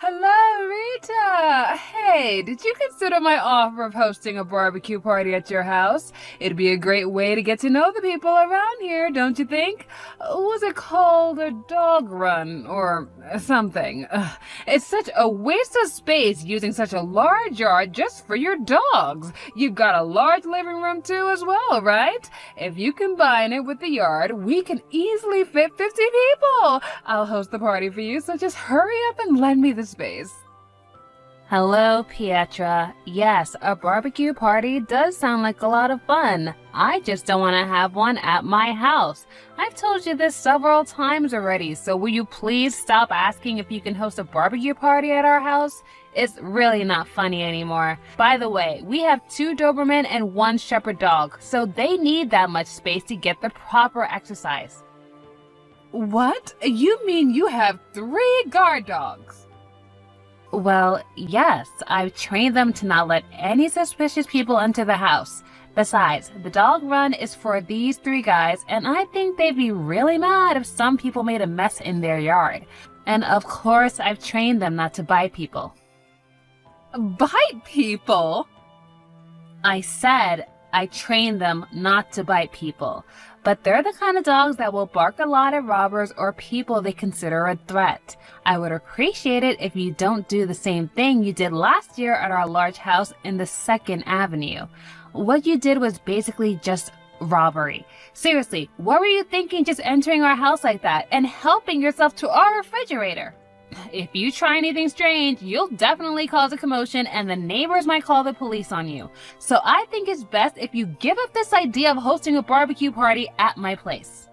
Hello, Rita! Hey, did you consider my offer of hosting a barbecue party at your house? It'd be a great way to get to know the people around here, don't you think? Was it called a dog run or something? It's such a waste of space using such a large yard just for your dogs. You've got a large living room too as well, right? If you combine it with the yard, we can easily fit 50 people. I'll host the party for you, so just hurry up and lend me the space. Hello, Pietra. Yes, a barbecue party does sound like a lot of fun. I just don't want to have one at my house. I've told you this several times already, so will you please stop asking if you can host a barbecue party at our house? It's really not funny anymore. By the way, we have 2 Doberman and 1 Shepherd dog, so they need that much space to get the proper exercise. What? You mean you have 3 guard dogs? Well, yes, I've trained them to not let any suspicious people enter the house. Besides, the dog run is for these 3 guys, and I think they'd be really mad if some people made a mess in their yard. And of course, I've trained them not to bite people. Bite people? I said I trained them not to bite people, but they're the kind of dogs that will bark a lot at robbers or people they consider a threat. I would appreciate it if you don't do the same thing you did last year at our large house in the 2nd Avenue. What you did was basically just robbery. Seriously, what were you thinking just entering our house like that and helping yourself to our refrigerator? If you try anything strange, you'll definitely cause a commotion and the neighbors might call the police on you. So I think it's best if you give up this idea of hosting a barbecue party at my place.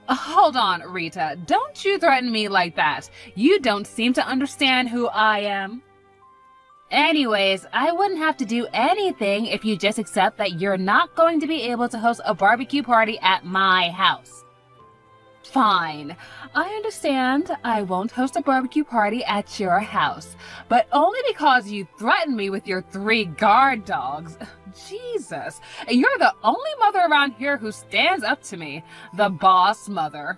Hold on, Rita. Don't you threaten me like that. You don't seem to understand who I am. Anyways, I wouldn't have to do anything if you just accept that you're not going to be able to host a barbecue party at my house. Fine. I understand I won't host a barbecue party at your house, but only because you threatened me with your 3 guard dogs. Jesus, you're the only mother around here who stands up to me. The boss mother.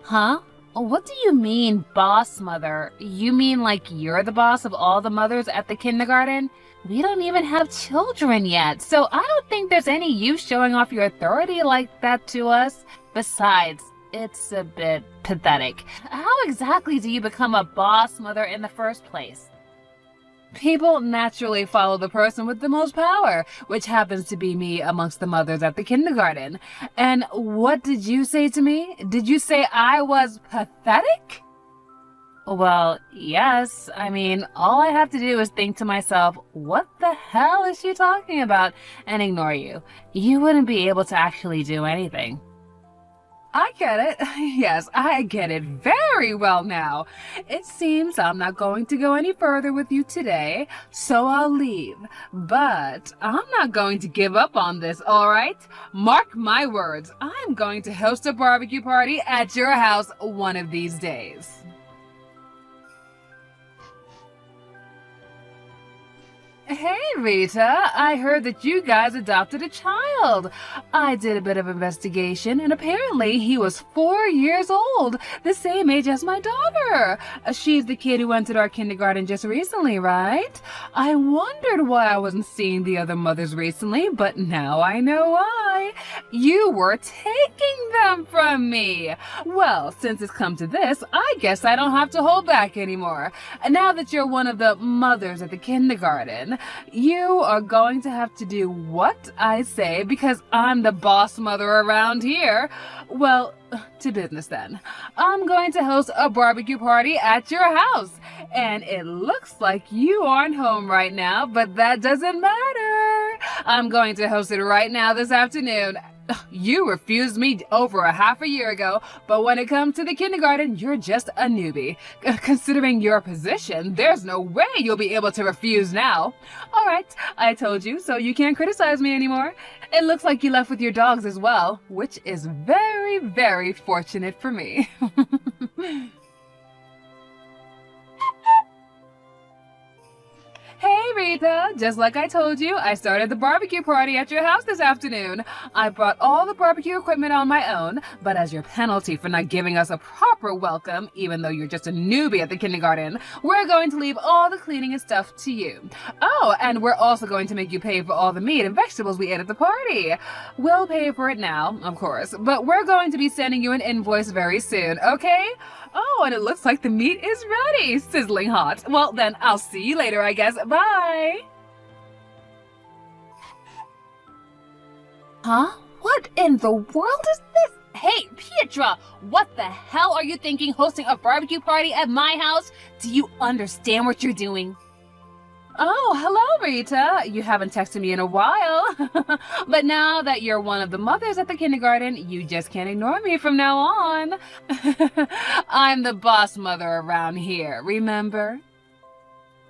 Huh? What do you mean, boss mother? You mean like you're the boss of all the mothers at the kindergarten? We don't even have children yet, so I don't think there's any use showing off your authority like that to us. Besides, it's a bit pathetic. How exactly do you become a boss mother in the first place? People naturally follow the person with the most power, which happens to be me amongst the mothers at the kindergarten. And what did you say to me? Did you say I was pathetic? Well, yes. I mean, all I have to do is think to myself, what the hell is she talking about? And ignore you. You wouldn't be able to actually do anything. I get it. Yes, I get it very well now. It seems I'm not going to go any further with you today, so I'll leave. But I'm not going to give up on this, all right? Mark my words. I'm going to host a barbecue party at your house one of these days. Hey, Rita, I heard that you guys adopted a child. I did a bit of investigation, and apparently he was 4 years old, the same age as my daughter. She's the kid who entered our kindergarten just recently, right? I wondered why I wasn't seeing the other mothers recently, but now I know why. You were taking them from me. Well, since it's come to this, I guess I don't have to hold back anymore. Now that you're one of the mothers at the kindergarten, you are going to have to do what I say because I'm the boss mother around here. Well, to business then. I'm going to host a barbecue party at your house. And it looks like you aren't home right now, but that doesn't matter. I'm going to host it right now this afternoon. You refused me over a half a year ago, but when it comes to the kindergarten, you're just a newbie. Considering your position, there's no way you'll be able to refuse now. All right, I told you, so you can't criticize me anymore. It looks like you left with your dogs as well, which is very, very fortunate for me. Hey, Rita. Just like I told you, I started the barbecue party at your house this afternoon. I brought all the barbecue equipment on my own, but as your penalty for not giving us a proper welcome, even though you're just a newbie at the kindergarten, we're going to leave all the cleaning and stuff to you. Oh, and we're also going to make you pay for all the meat and vegetables we ate at the party. We'll pay for it now, of course, but we're going to be sending you an invoice very soon, okay? Oh, and it looks like the meat is ready, sizzling hot. Well, then I'll see you later, I guess. Bye! Huh? What in the world is this? Hey, Pietra, what the hell are you thinking hosting a barbecue party at my house? Do you understand what you're doing? Oh, hello, Rita. You haven't texted me in a while. But now that you're one of the mothers at the kindergarten, you just can't ignore me from now on. I'm the boss mother around here, remember?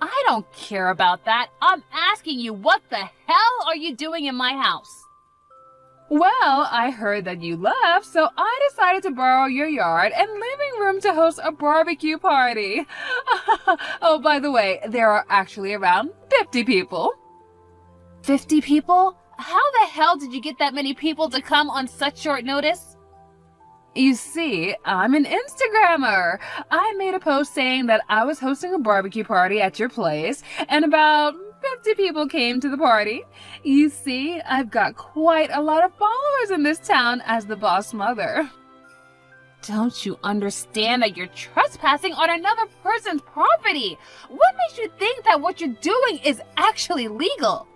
I don't care about that. I'm asking you, what the hell are you doing in my house? Well, I heard that you left, so I decided to borrow your yard and living room to host a barbecue party. Oh, by the way, there are actually around 50 people. 50 people? How the hell did you get that many people to come on such short notice? You see, I'm an Instagrammer. I made a post saying that I was hosting a barbecue party at your place, and about 50 people came to the party. You see, I've got quite a lot of followers in this town as the boss mother. Don't you understand that you're trespassing on another person's property? What makes you think that what you're doing is actually legal?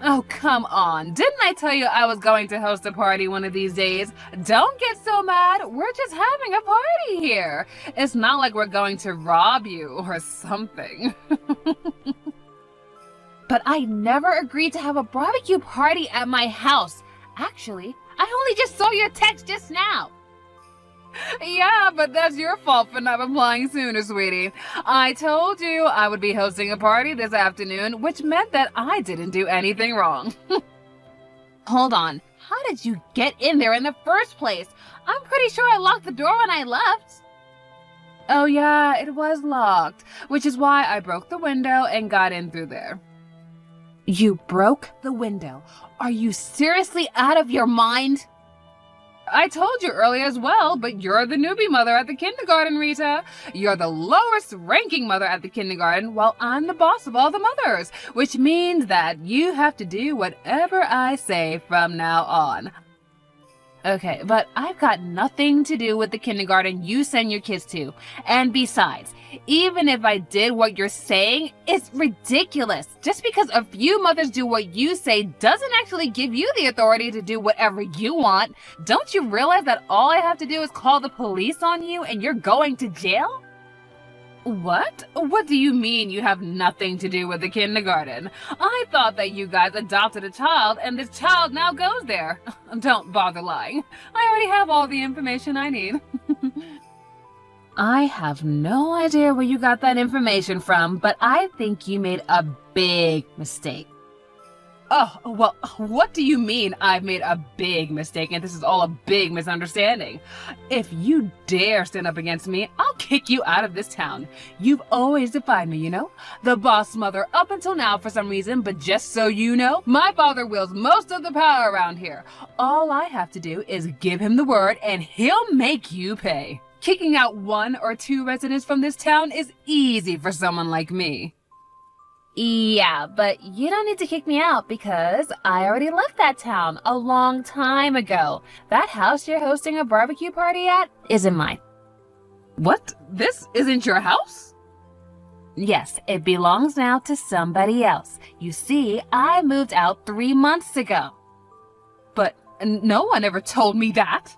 Oh, come on. Didn't I tell you I was going to host a party one of these days? Don't get so mad. We're just having a party here. It's not like we're going to rob you or something. But I never agreed to have a barbecue party at my house. Actually, I only just saw your text just now. Yeah, but that's your fault for not replying sooner, sweetie. I told you I would be hosting a party this afternoon, which meant that I didn't do anything wrong. Hold on. How did you get in there in the first place? I'm pretty sure I locked the door when I left. Oh yeah, it was locked, which is why I broke the window and got in through there. You broke the window. Are you seriously out of your mind? I told you earlier as well, but you're the newbie mother at the kindergarten, Rita. You're the lowest ranking mother at the kindergarten, while I'm the boss of all the mothers, which means that you have to do whatever I say from now on. Okay, but I've got nothing to do with the kindergarten you send your kids to. And besides, even if I did what you're saying, it's ridiculous. Just because a few mothers do what you say doesn't actually give you the authority to do whatever you want. Don't you realize that all I have to do is call the police on you and you're going to jail? What? What do you mean you have nothing to do with the kindergarten? I thought that you guys adopted a child and this child now goes there. Don't bother lying. I already have all the information I need. I have no idea where you got that information from, but I think you made a big mistake. Oh, well, what do you mean I've made a big mistake and this is all a big misunderstanding? If you dare stand up against me, I'll kick you out of this town. You've always defied me, you know? The boss mother up until now for some reason, but just so you know, my father wields most of the power around here. All I have to do is give him the word and he'll make you pay. Kicking out 1 or 2 residents from this town is easy for someone like me. Yeah, but you don't need to kick me out because I already left that town a long time ago. That house you're hosting a barbecue party at isn't mine. What? This isn't your house? Yes, it belongs now to somebody else. You see, I moved out 3 months ago. But no one ever told me that.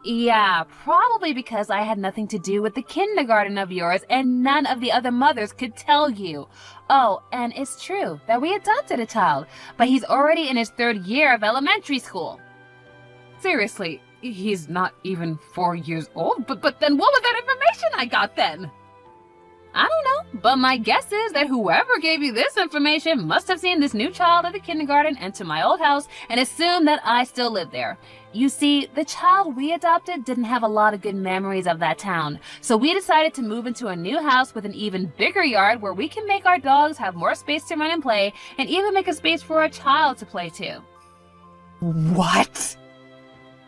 Yeah, probably because I had nothing to do with the kindergarten of yours and none of the other mothers could tell you. Oh, and it's true that we adopted a child, but he's already in his 3rd year of elementary school. Seriously, he's not even 4 years old? But then what was that information I got then? I don't know, but my guess is that whoever gave you this information must have seen this new child at the kindergarten enter my old house and assumed that I still live there. You see, the child we adopted didn't have a lot of good memories of that town, so we decided to move into a new house with an even bigger yard where we can make our dogs have more space to run and play, and even make a space for a child to play too. What?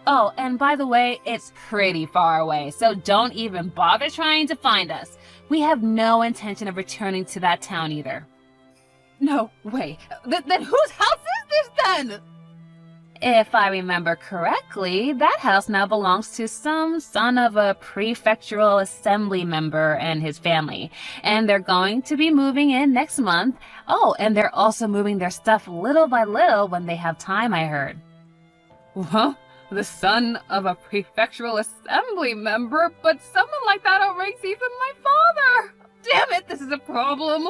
Oh, and by the way, it's pretty far away, so don't even bother trying to find us. We have no intention of returning to that town either. No way. Then whose house is this then? If I remember correctly, that house now belongs to some son of a prefectural assembly member and his family, and they're going to be moving in next month. Oh, and they're also moving their stuff little by little when they have time, I heard. Huh? The son of a prefectural assembly member, but someone like that outranks even my father. Damn it, this is a problem.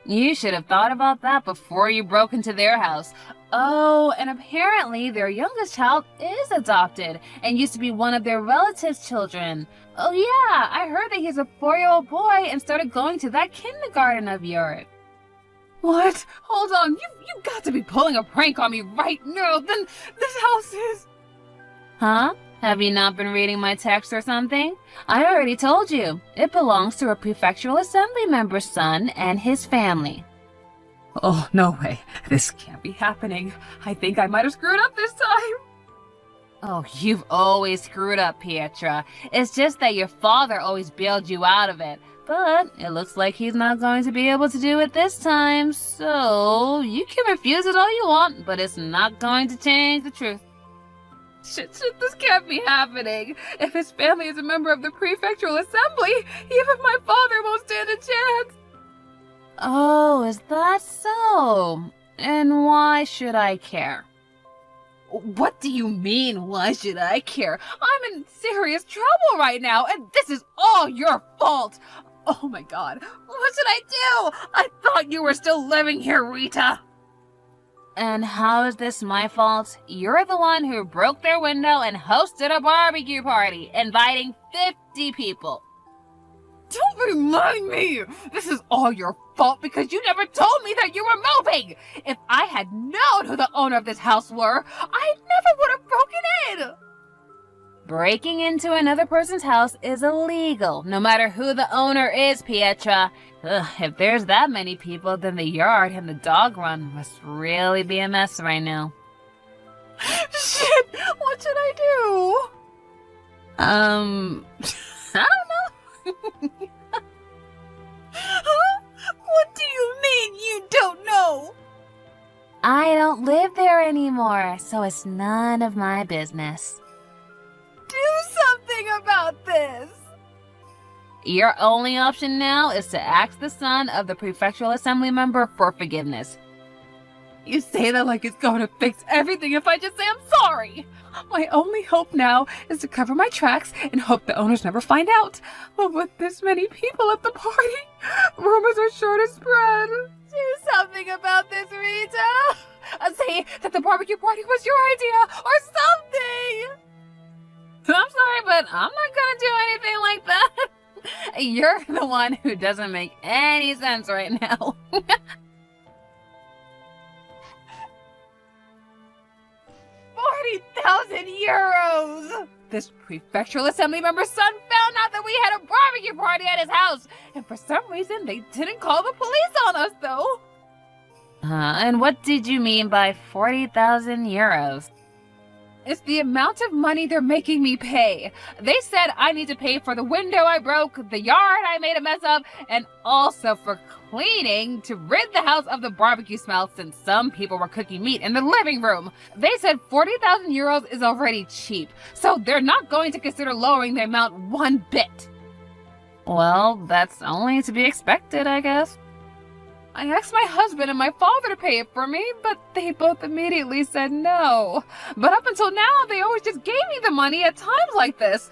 You should have thought about that before you broke into their house. Oh, and apparently their youngest child is adopted and used to be one of their relatives' children. Oh yeah, I heard that he's a 4-year-old boy and started going to that kindergarten of yours. What? Hold on, you got to be pulling a prank on me right now. Then this house is... Huh? Have you not been reading my text or something? I already told you. It belongs to a prefectural assembly member's son and his family. Oh, no way. This can't be happening. I think I might have screwed up this time. Oh, you've always screwed up, Pietra. It's just that your father always bailed you out of it. But it looks like he's not going to be able to do it this time, so you can refuse it all you want, but it's not going to change the truth. Shit, this can't be happening. If his family is a member of the prefectural assembly, even my father won't stand a chance. Oh, is that so? And why should I care? What do you mean, why should I care? I'm in serious trouble right now, and this is all your fault. Oh my god, what should I do? I thought you were still living here, Rita. And how is this my fault? You're the one who broke their window and hosted a barbecue party, inviting 50 people. Don't remind me! This is all your fault because you never told me that you were moving! If I had known who the owner of this house were, I never would have broken in! Breaking into another person's house is illegal, no matter who the owner is, Pietra. Ugh, if there's that many people, then the yard and the dog run must really be a mess right now. Shit! What should I do? I don't know. Huh? What do you mean you don't know? I don't live there anymore, so it's none of my business. Do something about this! Your only option now is to ask the son of the prefectural assembly member for forgiveness. You say that like it's going to fix everything if I just say I'm sorry. My only hope now is to cover my tracks and hope the owners never find out. But with this many people at the party, rumors are sure to spread. Do something about this, Rita. Say that the barbecue party was your idea or something. I'm sorry, but I'm not gonna do anything like that. You're the one who doesn't make any sense right now. 40,000 euros! This prefectural assembly member's son found out that we had a barbecue party at his house, and for some reason they didn't call the police on us, though. And what did you mean by 40,000 euros? It's the amount of money they're making me pay. They said I need to pay for the window I broke, the yard I made a mess of, and also for cleaning to rid the house of the barbecue smell since some people were cooking meat in the living room. They said 40,000 euros is already cheap, so they're not going to consider lowering the amount one bit. Well, that's only to be expected, I guess. I asked my husband and my father to pay it for me, but they both immediately said no. But up until now, they always just gave me the money at times like this.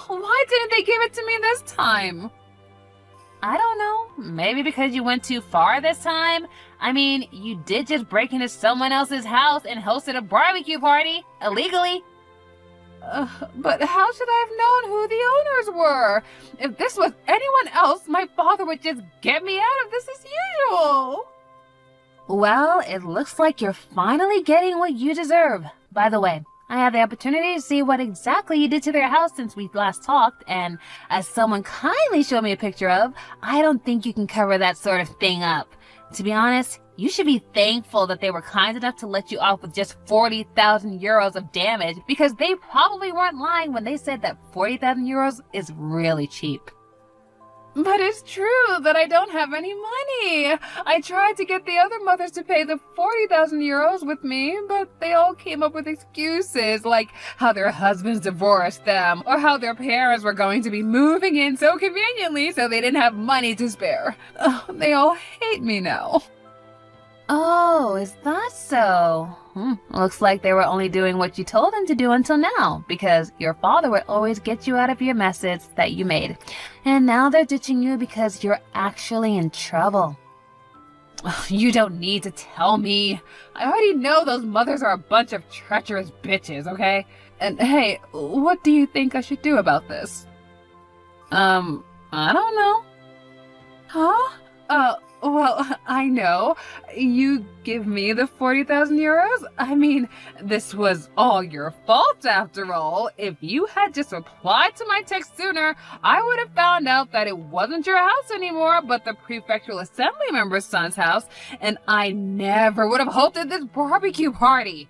Why didn't they give it to me this time? I don't know. Maybe because you went too far this time? I mean, you did just break into someone else's house and hosted a barbecue party, illegally. But how should I have known who the owners were? If this was anyone else, my father would just get me out of this as usual. Well, it looks like you're finally getting what you deserve. By the way, I had the opportunity to see what exactly you did to their house since we last talked, and as someone kindly showed me a picture of, I don't think you can cover that sort of thing up. To be honest, you should be thankful that they were kind enough to let you off with just 40,000 euros of damage, because they probably weren't lying when they said that 40,000 euros is really cheap. But it's true that I don't have any money. I tried to get the other mothers to pay the 40,000 euros with me, but they all came up with excuses, like how their husbands divorced them, or how their parents were going to be moving in so conveniently so they didn't have money to spare. They all hate me now. Oh, is that so? Looks like they were only doing what you told them to do until now, because your father would always get you out of your messes that you made. And now they're ditching you because you're actually in trouble. You don't need to tell me. I already know those mothers are a bunch of treacherous bitches, okay? And hey, what do you think I should do about this? I don't know. Huh? Well, I know. You give me the 40,000 euros? I mean, this was all your fault after all. If you had just replied to my text sooner, I would have found out that it wasn't your house anymore, but the prefectural assembly member's son's house, and I never would have hosted this barbecue party.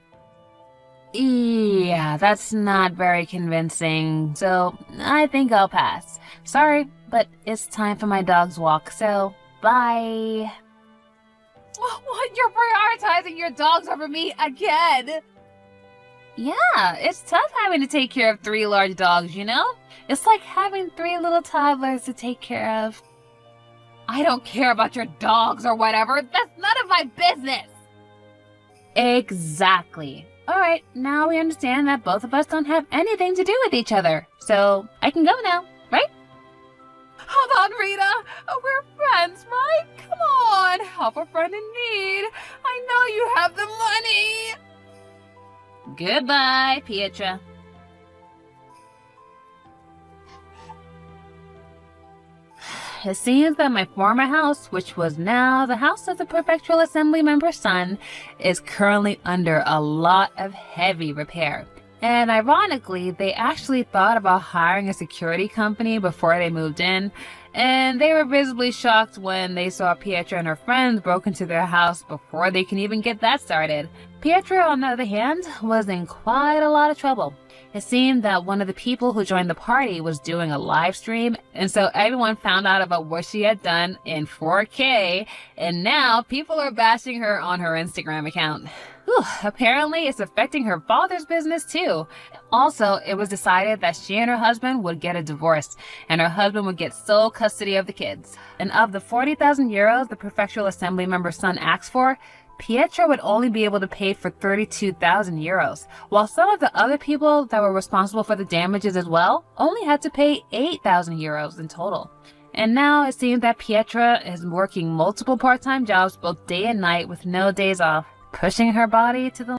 Yeah, that's not very convincing, so I think I'll pass. Sorry, but it's time for my dog's walk, so bye. What? You're prioritizing your dogs over me again? Yeah, it's tough having to take care of 3 large dogs, you know? It's like having 3 little toddlers to take care of. I don't care about your dogs or whatever. That's none of my business. Exactly. Alright, now we understand that both of us don't have anything to do with each other. So, I can go now, right? Hold on, Rita. We're friends, right? Come on, help a friend in need. I know you have the money. Goodbye, Pietra. It seems that my former house, which was now the house of the prefectural assembly member's son, is currently under a lot of heavy repair. And ironically, they actually thought about hiring a security company before they moved in, and they were visibly shocked when they saw Pietra and her friends broke into their house before they can even get that started. Pietra, on the other hand, was in quite a lot of trouble. It seemed that one of the people who joined the party was doing a live stream, and so everyone found out about what she had done in 4K, and now people are bashing her on her Instagram account. Whew, apparently it's affecting her father's business too. Also, it was decided that she and her husband would get a divorce, and her husband would get sole custody of the kids. And of the 40,000 euros the prefectural assembly member's son asked for, Pietra would only be able to pay for 32,000 euros, while some of the other people that were responsible for the damages as well only had to pay 8,000 euros in total. And now it seems that Pietra is working multiple part-time jobs both day and night with no days off, pushing her body to the